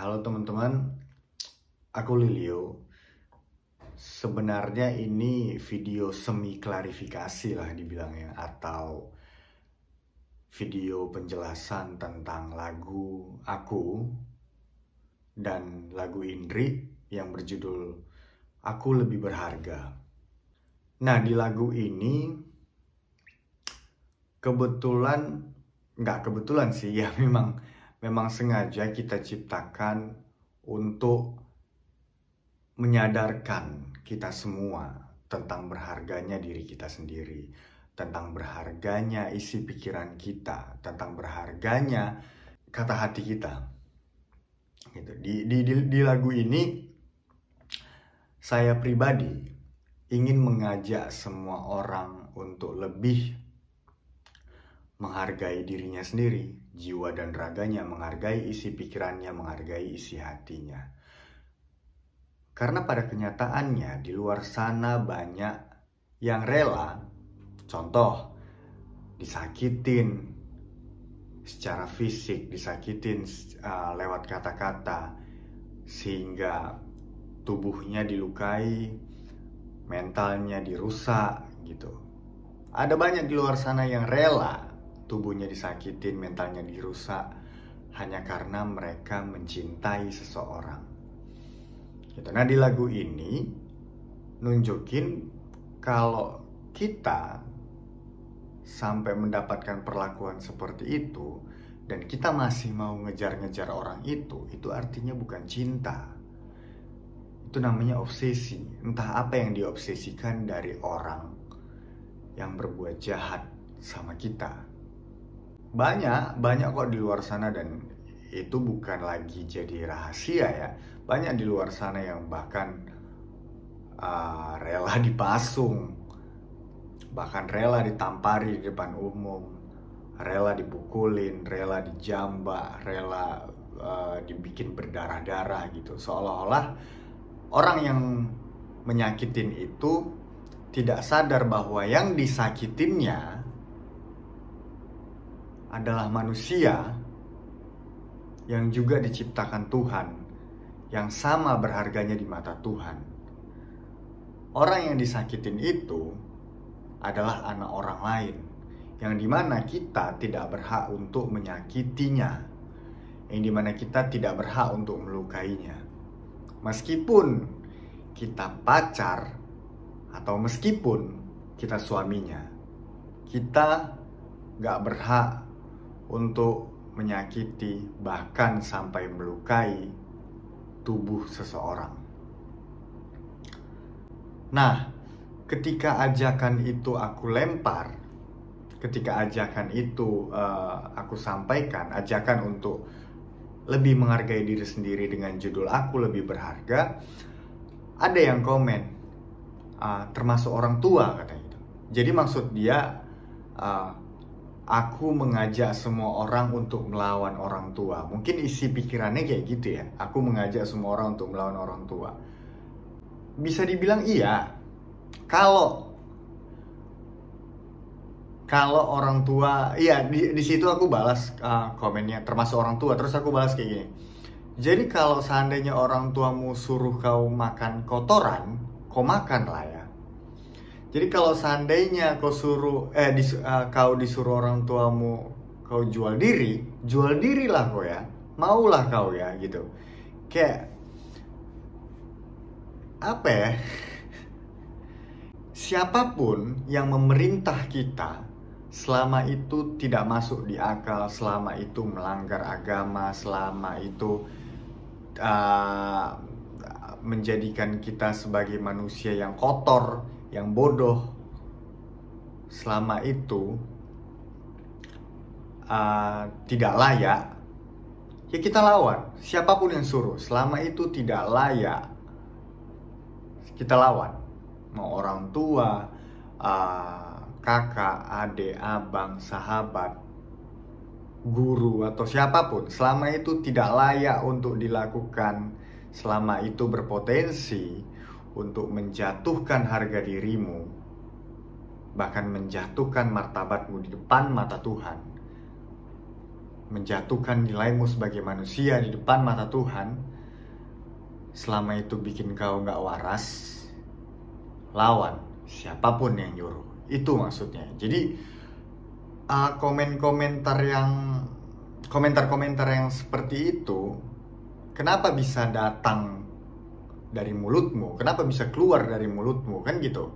Halo teman-teman, aku Lilio. Sebenarnya ini video semi klarifikasi lah dibilangnya, atau video penjelasan tentang lagu aku dan lagu Indri yang berjudul Aku Lebih Berharga. Nah, di lagu ini nggak kebetulan sih ya, memang sengaja kita ciptakan untuk menyadarkan kita semua tentang berharganya diri kita sendiri, tentang berharganya isi pikiran kita, tentang berharganya kata hati kita. Gitu. Di lagu ini saya pribadi ingin mengajak semua orang untuk lebih menghargai dirinya sendiri, jiwa dan raganya, menghargai isi pikirannya, menghargai isi hatinya. Karena pada kenyataannya di luar sana banyak yang rela, contoh, disakitin secara fisik, disakitin lewat kata-kata, sehingga tubuhnya dilukai, mentalnya dirusak gitu. Ada banyak di luar sana yang rela tubuhnya disakitin, mentalnya dirusak, hanya karena mereka mencintai seseorang. Gitu. Nah, di lagu ini nunjukin kalau kita sampai mendapatkan perlakuan seperti itu dan kita masih mau ngejar-ngejar orang itu artinya bukan cinta. Itu namanya obsesi. Entah apa yang diobsesikan dari orang yang berbuat jahat sama kita. Banyak kok di luar sana, dan itu bukan lagi jadi rahasia ya. Banyak di luar sana yang bahkan rela dipasung, bahkan rela ditampari di depan umum, rela dipukulin, rela dijambak, rela dibikin berdarah-darah gitu. Seolah-olah orang yang menyakitin itu tidak sadar bahwa yang disakitinnya adalah manusia yang juga diciptakan Tuhan, yang sama berharganya di mata Tuhan. Orang yang disakitin itu adalah anak orang lain, yang dimana kita tidak berhak untuk menyakitinya, yang dimana kita tidak berhak untuk melukainya. Meskipun kita pacar atau meskipun kita suaminya, kita gak berhak untuk menyakiti, bahkan sampai melukai tubuh seseorang. Nah, ketika ajakan itu aku lempar, ketika ajakan itu aku sampaikan, ajakan untuk lebih menghargai diri sendiri dengan judul Aku Lebih Berharga, ada yang komen, termasuk orang tua katanya gitu. Jadi maksud dia, aku mengajak semua orang untuk melawan orang tua. Mungkin isi pikirannya kayak gitu ya. Aku mengajak semua orang untuk melawan orang tua. Bisa dibilang iya. Kalau orang tua, iya, di situ aku balas komennya termasuk orang tua. Terus aku balas kayak gini. Jadi kalau seandainya orang tuamu suruh kau makan kotoran, kau makan lah ya. Jadi kalau seandainya kau disuruh orang tuamu kau jual dirilah kau ya, maulah kau ya gitu. Kayak apa ya? Siapapun yang memerintah kita, selama itu tidak masuk di akal, selama itu melanggar agama, selama itu menjadikan kita sebagai manusia yang kotor, yang bodoh, selama itu tidak layak, ya kita lawan. Siapapun yang suruh, selama itu tidak layak, kita lawan. Mau orang tua, kakak, adik, abang, sahabat, guru, atau siapapun, selama itu tidak layak untuk dilakukan, selama itu berpotensi untuk menjatuhkan harga dirimu, bahkan menjatuhkan martabatmu di depan mata Tuhan, menjatuhkan nilaimu sebagai manusia di depan mata Tuhan, selama itu bikin kau gak waras, lawan siapapun yang nyuruh. Itu maksudnya. Jadi komentar-komentar yang seperti itu, kenapa bisa datang dari mulutmu? Kenapa bisa keluar dari mulutmu? Kan gitu.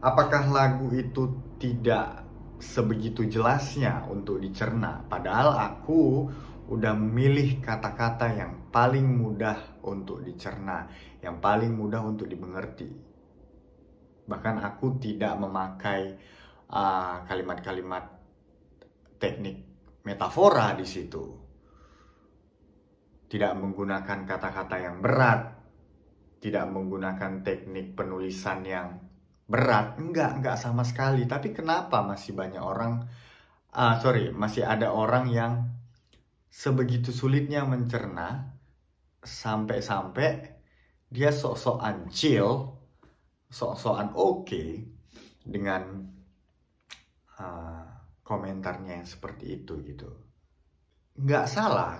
Apakah lagu itu tidak sebegitu jelasnya untuk dicerna? Padahal aku udah memilih kata-kata yang paling mudah untuk dicerna, yang paling mudah untuk dimengerti. Bahkan aku tidak memakai kalimat-kalimat teknik metafora di situ. Tidak menggunakan kata-kata yang berat, tidak menggunakan teknik penulisan yang berat, enggak sama sekali. Tapi kenapa masih banyak orang, masih ada orang yang sebegitu sulitnya mencerna, sampai-sampai dia sok-sokan chill, sok-sokan oke dengan komentarnya yang seperti itu gitu. Nggak salah.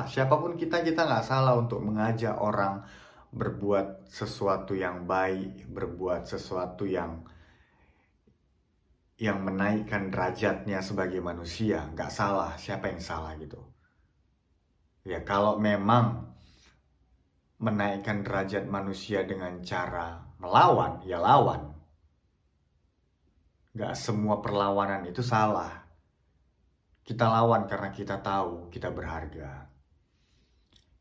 Siapapun kita nggak salah untuk mengajak orang berbuat sesuatu yang baik, berbuat sesuatu yang menaikkan derajatnya sebagai manusia. Nggak salah, siapa yang salah gitu. Ya kalau memang menaikkan derajat manusia dengan cara melawan, ya lawan. Nggak semua perlawanan itu salah. Kita lawan karena kita tahu kita berharga.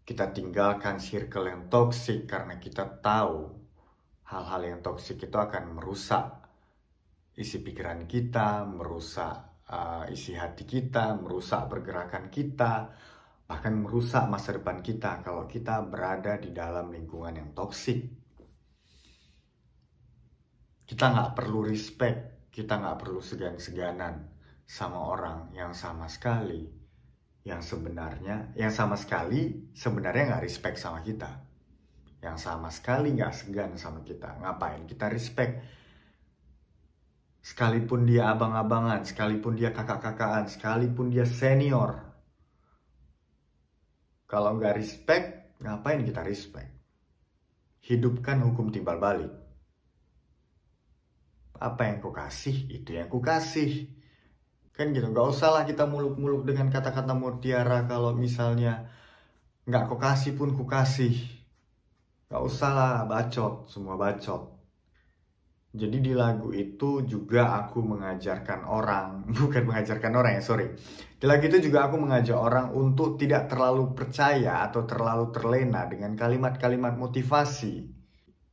Kita tinggalkan circle yang toksik karena kita tahu hal-hal yang toksik itu akan merusak isi pikiran kita, merusak isi hati kita, merusak pergerakan kita, bahkan merusak masa depan kita kalau kita berada di dalam lingkungan yang toksik. Kita nggak perlu respect, kita nggak perlu segan-seganan sama orang yang sama sekali sebenarnya nggak respect sama kita, yang sama sekali nggak segan sama kita. Ngapain kita respect? Sekalipun dia abang-abangan, sekalipun dia kakak-kakaan, sekalipun dia senior, kalau nggak respect, ngapain kita respect? Hidupkan hukum timbal balik. Apa yang kau kasih, itu yang kau kasih. Kan gitu, gak usah lah kita muluk-muluk dengan kata-kata mutiara. Kalau misalnya gak kau kasih pun ku kasih. Gak usah lah, bacot, semua bacot. Jadi di lagu itu juga aku mengajarkan orang, bukan mengajarkan orang ya, sorry. Di lagu itu juga aku mengajak orang untuk tidak terlalu percaya atau terlalu terlena dengan kalimat-kalimat motivasi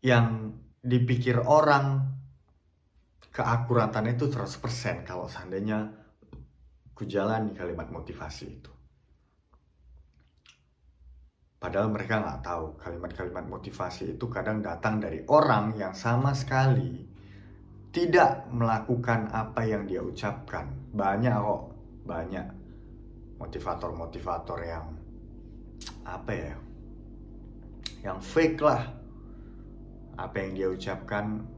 yang dipikir orang keakuratan itu 100% kalau seandainya ku jalani kalimat motivasi itu. Padahal mereka nggak tahu kalimat-kalimat motivasi itu kadang datang dari orang yang sama sekali tidak melakukan apa yang dia ucapkan. Banyak motivator-motivator yang yang fake lah. Apa yang dia ucapkan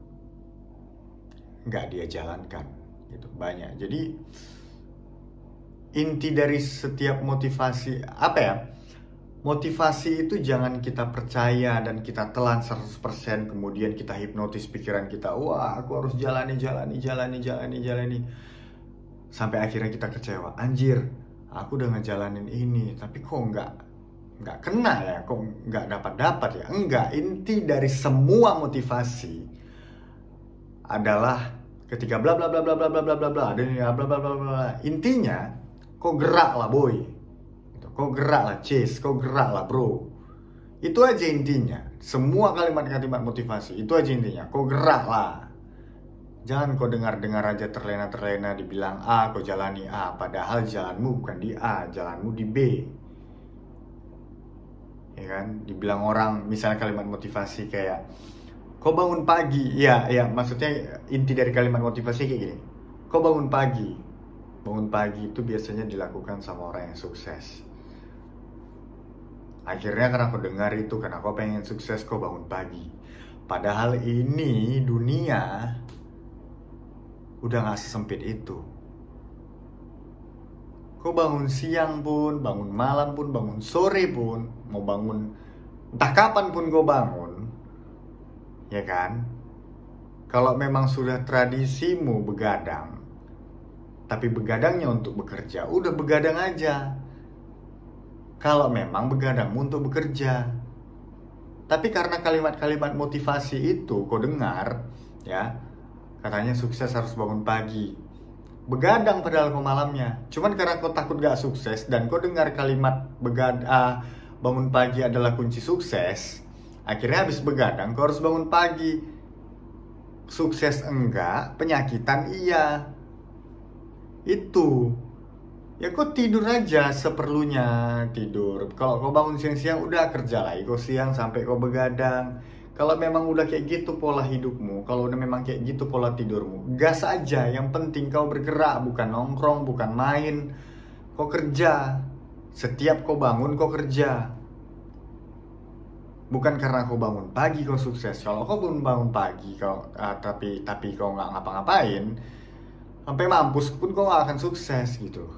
nggak dia jalankan gitu, banyak. Jadi inti dari setiap motivasi motivasi itu jangan kita percaya dan kita telan 100%, kemudian kita hipnotis pikiran kita, wah aku harus jalani sampai akhirnya kita kecewa. Anjir, aku udah ngejalanin ini tapi kok nggak kena ya, kok nggak dapat ya. Enggak, inti dari semua motivasi adalah ketika bla bla bla bla bla bla bla bla bla bla bla bla, intinya kau gerak lah boy, kau gerak lah Chase, kau gerak lah bro. Itu aja intinya. Semua kalimat-kalimat motivasi itu aja intinya, kau gerak lah. Jangan kau dengar-dengar aja terlena-terlena dibilang A, kau jalani A, padahal jalanmu bukan di A, jalanmu di B. Ya kan? Dibilang orang, misalnya kalimat motivasi kayak kau bangun pagi, ya maksudnya inti dari kalimat motivasi kayak gini. Kau bangun pagi. Bangun pagi itu biasanya dilakukan sama orang yang sukses. Akhirnya karena kau dengar itu, karena kau pengen sukses, kau bangun pagi. Padahal ini dunia udah gak sesempit itu. Kau bangun siang pun, bangun malam pun, bangun sore pun, mau bangun entah kapan pun kau bangun, ya kan? Kalau memang sudah tradisimu begadang, tapi begadangnya untuk bekerja, udah begadang aja. Kalau memang begadangmu untuk bekerja. Tapi karena kalimat-kalimat motivasi itu kau dengar, ya, katanya sukses harus bangun pagi. Begadang padahal kau malamnya. Cuman karena kau takut gak sukses dan kau dengar kalimat bangun pagi adalah kunci sukses, akhirnya habis begadang kau harus bangun pagi. Sukses enggak, penyakitan iya. Itu. Ya kau tidur aja seperlunya, tidur. Kalau kau bangun siang-siang udah kerja lagi kau siang sampai kau begadang. Kalau memang udah kayak gitu pola hidupmu, kalau udah memang kayak gitu pola tidurmu, gas aja. Yang penting kau bergerak, bukan nongkrong, bukan main. Kau kerja. Setiap kau bangun kau kerja. Bukan karena kau bangun pagi kau sukses. Kalau kau bangun pagi kau tapi kau nggak ngapa-ngapain, sampai mampus pun kau nggak akan sukses gitu.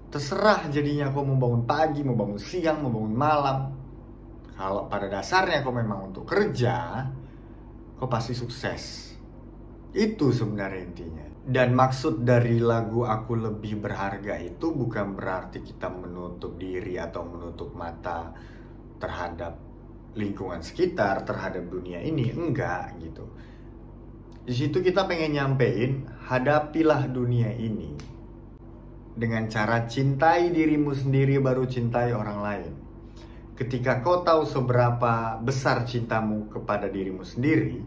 Terserah jadinya kau mau bangun pagi, mau bangun siang, mau bangun malam. Kalau pada dasarnya kau memang untuk kerja, kau pasti sukses. Itu sebenarnya intinya. Dan maksud dari lagu Aku Lebih Berharga itu bukan berarti kita menutup diri atau menutup mata terhadap lingkungan sekitar, terhadap dunia ini. Enggak gitu. Di situ kita pengen nyampein, hadapilah dunia ini dengan cara cintai dirimu sendiri baru cintai orang lain. Ketika kau tahu seberapa besar cintamu kepada dirimu sendiri,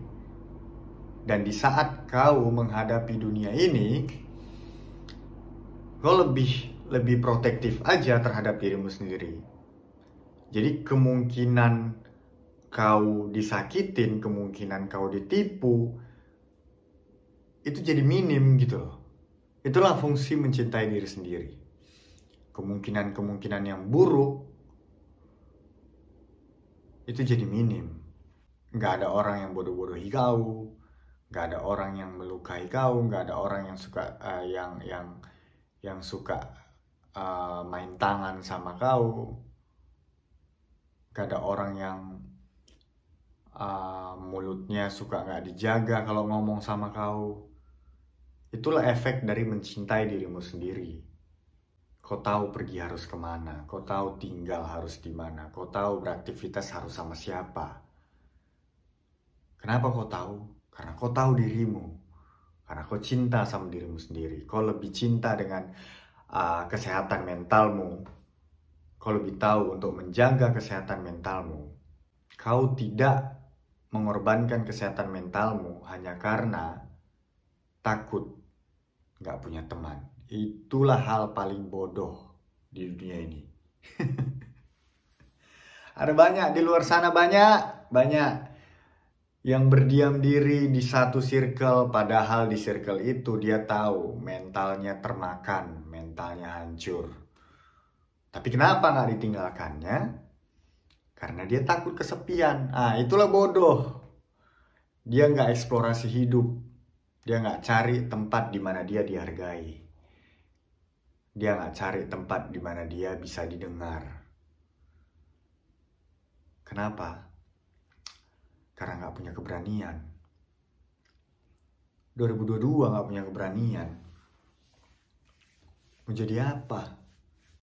dan di saat kau menghadapi dunia ini, kau lebih protektif aja terhadap dirimu sendiri. Jadi kemungkinan kau disakitin, kemungkinan kau ditipu, itu jadi minim gitu loh. Itulah fungsi mencintai diri sendiri. Kemungkinan-kemungkinan yang buruk itu jadi minim. Gak ada orang yang bodoh-bodohi kau, gak ada orang yang melukai kau, gak ada orang yang suka yang suka main tangan sama kau, gak ada orang yang mulutnya suka gak dijaga kalau ngomong sama kau. Itulah efek dari mencintai dirimu sendiri. Kau tahu pergi harus kemana, kau tahu tinggal harus di mana, kau tahu beraktivitas harus sama siapa. Kenapa kau tahu? Karena kau tahu dirimu. Karena kau cinta sama dirimu sendiri. Kau lebih cinta dengan kesehatan mentalmu. Kau lebih tahu untuk menjaga kesehatan mentalmu. Kau tidak mengorbankan kesehatan mentalmu hanya karena takut gak punya teman. Itulah hal paling bodoh di dunia ini. Ada banyak di luar sana, banyak yang berdiam diri di satu circle, padahal di circle itu dia tahu mentalnya termakan, mentalnya hancur. Tapi kenapa gak ditinggalkannya? Karena dia takut kesepian. Itulah bodoh. Dia gak eksplorasi hidup. Dia gak cari tempat di mana dia dihargai. Dia gak cari tempat di mana dia bisa didengar. Kenapa? Karena gak punya keberanian. 2022 gak punya keberanian. Mau jadi apa?